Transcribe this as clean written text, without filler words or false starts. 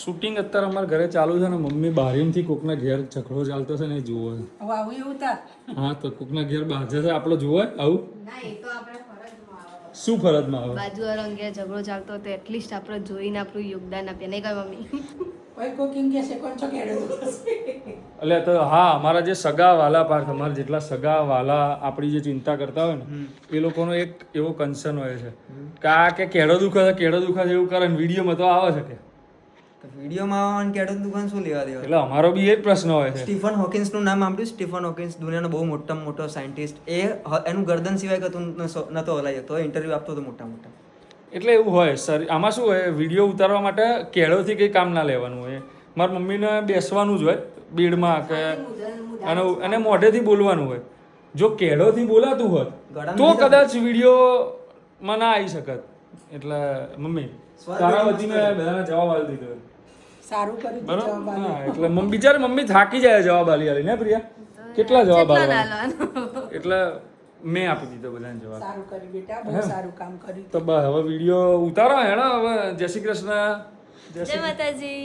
Shooting અત્યારે અમારા ઘરે ચાલુ છે ને મમ્મી બારીમથી કોકના ઘેર ઝઘડો ચાલતો છે ને એ જુઓ છે. હવે આવું એવું તાર હા તો કોકના ઘેર બાજે છે આપણો જુઓ આવું ના એ તો આપણે ફરજમાં આવે. શું ફરજમાં આવે બાજુવાળો અંગે ઝઘડો ચાલતો તો એટલીસ્ટ આપણે જોઈને આપણું યોગદાન આપીએ નહીં કઈ મમ્મી કોઈ કોકિંગ કે છે કોણ છો કેડો એટલે તો હા અમારા જે સગા વાલા પાર્થ અમારા જેટલા સગા વાલા આપણી જે ચિંતા કરતા હોય ને એ લોકોનો એક એવો કન્સર્ન હોય છે કે આ કે કેળો દુખે છે એવું કરે ને વિડીયોમાં તો આવે છે કે વિડીયોમાં આવવાનું કેડોની દુકાન શું લેવા દેવા? એટલે અમારો બી એ જ પ્રશ્ન હોય છે. સ્ટીફન હોકિન્સનું નામ સાંભળ્યું? સ્ટીફન હોકિન્સ દુનિયાનો બહુ મોટામાં મોટો સાયન્ટિસ્ટ. એનું ગરદન સિવાય કતું નતો હલાઈ શકતો, ઇન્ટરવ્યુ આપતો હતો મોટા મોટા. એટલે એવું હોય સર આમાં શું હોય વિડીયો ઉતારવા માટે કેળોથી કંઈ કામ ના લેવાનું હોય. મારા મમ્મીને બેસવાનું જ હોય બેડમાં કે અને મોઢેથી બોલવાનું હોય. જો કેળોથી બોલાતું હોત તો કદાચ વિડીયોમાં ના આવી શકત. એટલે મમ્મી તારા વતી મેં બધાને જવાબ આપી દીધો સારું કર્યું તું બરોબર જવાબ હા, આપ્યો. એટલે બિચારી મમ્મી થાકી જાય જવાબ આલી ને પ્રિયા કેટલા જવાબ કેટલા આલવાના? નાલવાનું એટલે મેં આપી દીધો બધાને જવાબ. સારું કર્યું બેટા બહુ સારું કામ કર્યું તો બસ હવે વિડીયો ઉતારો હેડો હવે જય શ્રી કૃષ્ણ જય માતાજી.